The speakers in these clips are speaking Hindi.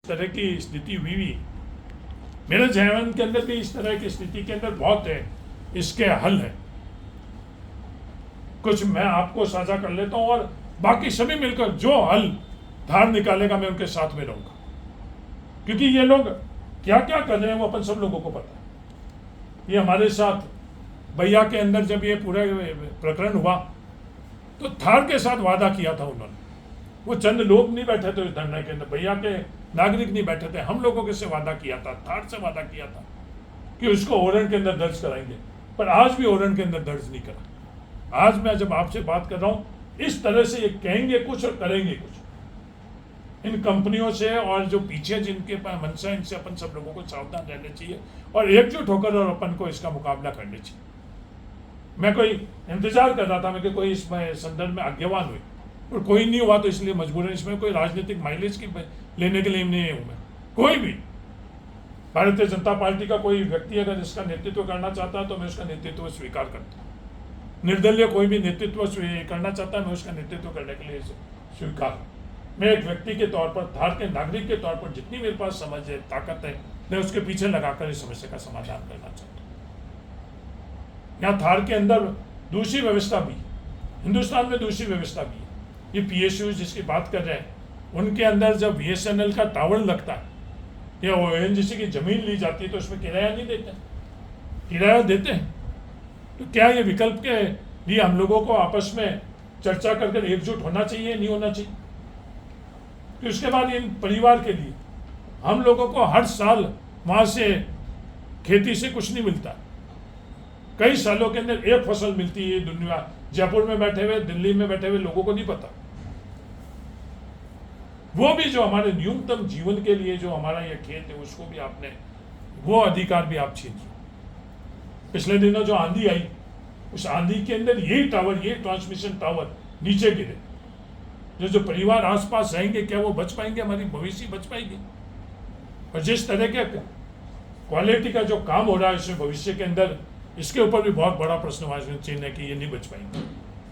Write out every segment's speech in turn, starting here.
तरह की स्थिति हुई। मेरे जहन के अंदर भी इस तरह की स्थिति के अंदर बहुत है, इसके हल है। कुछ मैं आपको साझा कर लेता हूं और बाकी सभी मिलकर जो हल धार निकालेगा मैं उनके साथ में रहूंगा, क्योंकि ये लोग क्या क्या कर रहे हैं वो अपन सब लोगों को पता है। ये हमारे साथ भैया के अंदर जब ये पूरा प्रकरण हुआ तो थार के साथ वादा किया था उन्होंने। वो चंद लोग नहीं बैठे थे उस धरने के अंदर, भैया के नागरिक नहीं बैठे थे, हम लोगों के से वादा किया था, थार से वादा किया था कि उसको ओरन के अंदर दर्ज कराएंगे, पर आज भी ओरन के अंदर दर्ज नहीं करा। आज मैं जब आपसे बात कर रहा हूं इस तरह से ये कहेंगे कुछ और करेंगे कुछ। इन कंपनियों से और जो पीछे जिनके पास मंशा, इनसे अपन सब लोगों को सावधान रहना चाहिए और एकजुट होकर और अपन को इसका मुकाबला करना चाहिए। मैं कोई इंतजार कर रहा था मैं कि कोई इस संदर्भ में आज्ञावान हुई, और कोई नहीं हुआ, तो इसलिए मजबूरन इसमें कोई राजनीतिक माइलेज की लेने के लिए नहीं हूं मैं। कोई भी भारतीय जनता पार्टी का कोई व्यक्ति अगर इसका नेतृत्व करना चाहता है तो मैं उसका नेतृत्व स्वीकार करता हूँ। निर्दलीय कोई भी नेतृत्व करना चाहता है मैं उसका नेतृत्व करने के लिए स्वीकार। मैं एक व्यक्ति के तौर पर, धार के नागरिक के तौर पर जितनी मेरे पास समझ है, ताकत है, मैं उसके पीछे लगाकर इस समस्या का समाधान करना चाहता हूँ। यहाँ थार के अंदर दूसरी व्यवस्था भी, हिंदुस्तान में दूसरी व्यवस्था भी है। ये PSU जिसकी बात कर रहे हैं, उनके अंदर जब BSNL का टावर लगता है या ONGC की जमीन ली जाती है तो उसमें किराया नहीं देते, किराया देते हैं। तो क्या ये विकल्प के लिए हम लोगों को आपस में चर्चा करके एकजुट होना चाहिए, नहीं होना चाहिए? तो उसके बाद इन परिवार के लिए हम लोगों को हर साल वहां से खेती से कुछ नहीं मिलता, कई सालों के अंदर एक फसल मिलती है। दुनिया जयपुर में बैठे हुए, दिल्ली में बैठे हुए लोगों को नहीं पता। वो भी जो हमारे न्यूनतम जीवन के लिए जो हमारा ये खेत है उसको भी आपने, वो अधिकार भी आप छीन लो। पिछले दिनों जो आंधी आई, उस आंधी के अंदर यही टावर, ये ट्रांसमिशन टावर नीचे गिरे। जो परिवार आसपास रहेंगे क्या वो बच पाएंगे? हमारी भविष्य बच पाएगी? और जिस तरह के क्वालिटी का जो काम हो रहा है इसमें भविष्य के अंदर, इसके ऊपर भी बहुत बड़ा प्रश्नवाची चिन्ह है कि ये नहीं बच पाएंगे।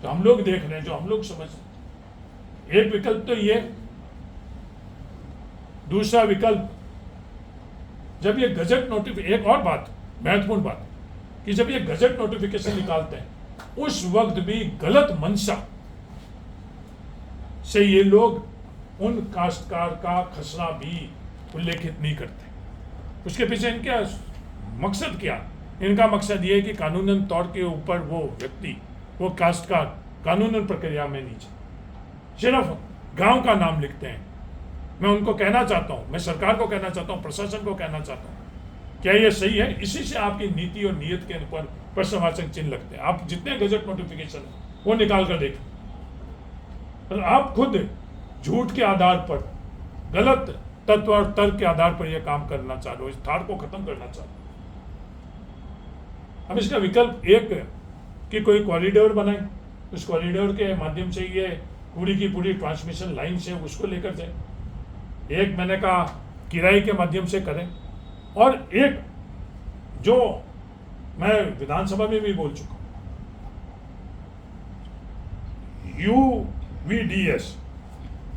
तो हम लोग देख रहे हैं, जो हम लोग समझ, एक विकल्प तो ये, दूसरा विकल्प जब ये गजट नोटिफिकेशन, एक और बात, महत्वपूर्ण बात, कि जब ये गजट नोटिफिकेशन निकालते हैं उस वक्त भी गलत मंशा से ये लोग उन काश्तकार का खसरा भी उल्लेखित नहीं करते। उसके पीछे इनका मकसद क्या? इनका मकसद ये है कि कानूनन तौर के ऊपर वो व्यक्ति, वो काश्तकार कानूनन प्रक्रिया में नीचे, सिर्फ गांव का नाम लिखते हैं। मैं उनको कहना चाहता हूं, मैं सरकार को कहना चाहता हूं, प्रशासन को कहना चाहता हूं, क्या ये सही है? इसी से आपकी नीति और नीयत के ऊपर प्रश्नवाचक चिन्ह लगते हैं। आप जितने गजट नोटिफिकेशन वो निकाल कर देखें, और आप खुद झूठ के आधार पर, गलत तत्व और तर्क के आधार पर यह काम करना चाह रहे हो, इस थार को खत्म करना चाह रहे हो। हम इसका विकल्प एक कि कोई कॉरिडोर बनाए, उस कॉरिडोर के माध्यम से ये पूरी की पूरी ट्रांसमिशन लाइन से उसको लेकर जाए। एक मैंने कहा किराए के माध्यम से करें, और एक जो मैं विधानसभा में भी बोल चुका हूं, UVDS,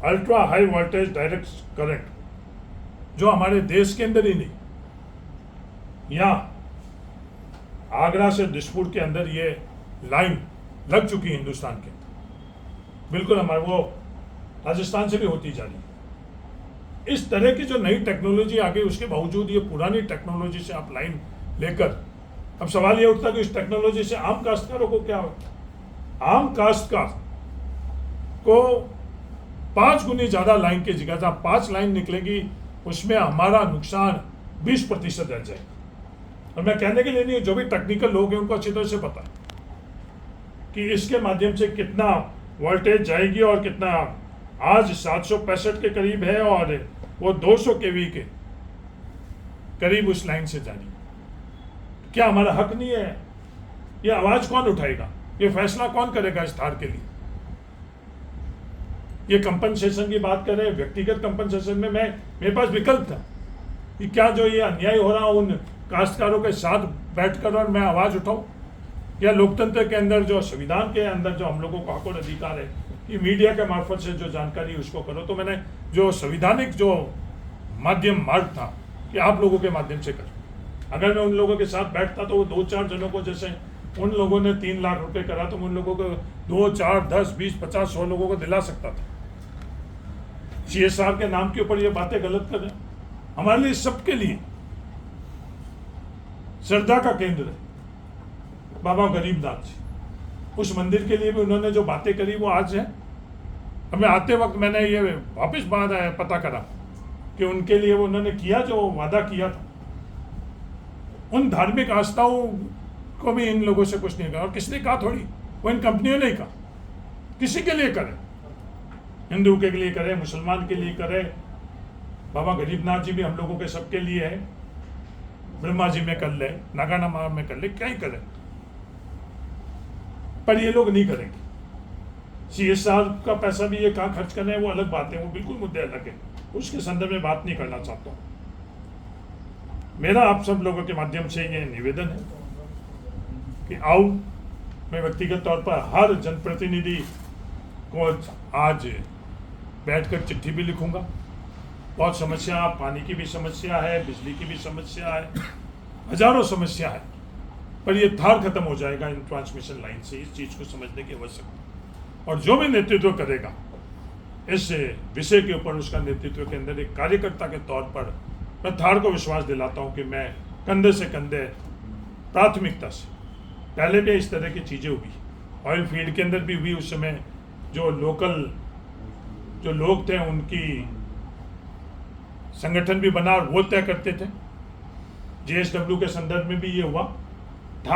ultra high voltage direct current, जो हमारे देश के अंदर ही नहीं, यहाँ आगरा से दिसपुर के अंदर ये लाइन लग चुकी है हिंदुस्तान के अंदर, बिल्कुल हमारे वो राजस्थान से भी होती जा रही है। इस तरह की जो नई टेक्नोलॉजी आ गई, उसके बावजूद ये पुरानी टेक्नोलॉजी से आप लाइन लेकर, अब सवाल ये उठता है कि इस टेक्नोलॉजी से आम काश्तकारों को क्या हो? आम काश्तकार को 5 गुनी ज्यादा लाइन की जगह जहां 5 लाइन निकलेगी उसमें हमारा नुकसान 20% रह जाएगा। और मैं कहने के लिए नहीं, जो भी टेक्निकल लोग हैं उनको अच्छी तरह से पता कि इसके माध्यम से कितना वोल्टेज जाएगी और कितना, आज 765 के करीब है और वो 200 kV के करीब उस लाइन से जानी। क्या हमारा हक नहीं है? ये आवाज कौन उठाएगा? ये फैसला कौन करेगा इस थार के लिए? ये कंपनसेशन की बात कर रहे हैं, व्यक्तिगत कंपनसेशन में मेरे पास विकल्प था कि क्या जो ये अन्याय हो रहा उन काश्तकारों के साथ बैठकर और मैं आवाज उठाऊं, या लोकतंत्र के अंदर जो संविधान के अंदर जो हम लोगों को हक और अधिकार है कि मीडिया के मार्फत से जो जानकारी उसको करो। तो मैंने जो संविधानिक जो माध्यम मार्ग था कि आप लोगों के माध्यम से करें। अगर मैं उन लोगों के साथ बैठता तो वो 2-4 जनों को, जैसे उन लोगों ने 3 लाख रुपए करा, तो उन लोगों को 2, 4, 10, 20, 50, 100 लोगों को दिला सकता था। CSR के नाम के ऊपर ये बातें गलत कर रहे हैं। हमारे लिए, सबके लिए श्रद्धा का केंद्र है बाबा गरीबनाथ जी। उस मंदिर के लिए भी उन्होंने जो बातें करी वो आज है। हमें आते वक्त मैंने ये वापस बाद आया पता करा कि उनके लिए वो उन्होंने किया जो वादा किया था। उन धार्मिक आस्थाओं को भी इन लोगों से कुछ नहीं कहा, और किसने कहा थोड़ी, वो इन कंपनियों ने कहा। किसी के लिए करें, हिंदू के लिए करें, मुसलमान के लिए करें, बाबा गरीबनाथ जी भी हम लोगों के सबके लिए है, ब्रह्मा जी में कर ले, नागाना में कर ले, क्या ही करें, पर ये लोग नहीं करेंगे। CSR का पैसा भी ये कहाँ खर्च करना है वो अलग बात है, वो बिल्कुल मुद्दे अलग है, उसके संदर्भ में बात नहीं करना चाहता हूँ। मेरा आप सब लोगों के माध्यम से ये निवेदन है कि आओ, मैं व्यक्तिगत तौर पर हर जनप्रतिनिधि को आज बैठकर चिट्ठी भी लिखूंगा। बहुत समस्या, पानी की भी समस्या है, बिजली की भी समस्या है, हजारों समस्या है, पर ये धार खत्म हो जाएगा इन ट्रांसमिशन लाइन से। इस चीज़ को समझने की आवश्यकता, और जो भी नेतृत्व करेगा इस विषय के ऊपर, उसका नेतृत्व के अंदर एक कार्यकर्ता के तौर पर मैं धार को विश्वास दिलाता हूँ कि मैं कंधे से कंधे प्राथमिकता से, पहले भी इस तरह की चीज़ें हुई, ऑयल फील्ड के अंदर भी हुई, उस समय जो लोकल जो लोग थे उनकी संगठन भी बना और वो तय करते थे। JSW के संदर्भ में भी ये हुआ।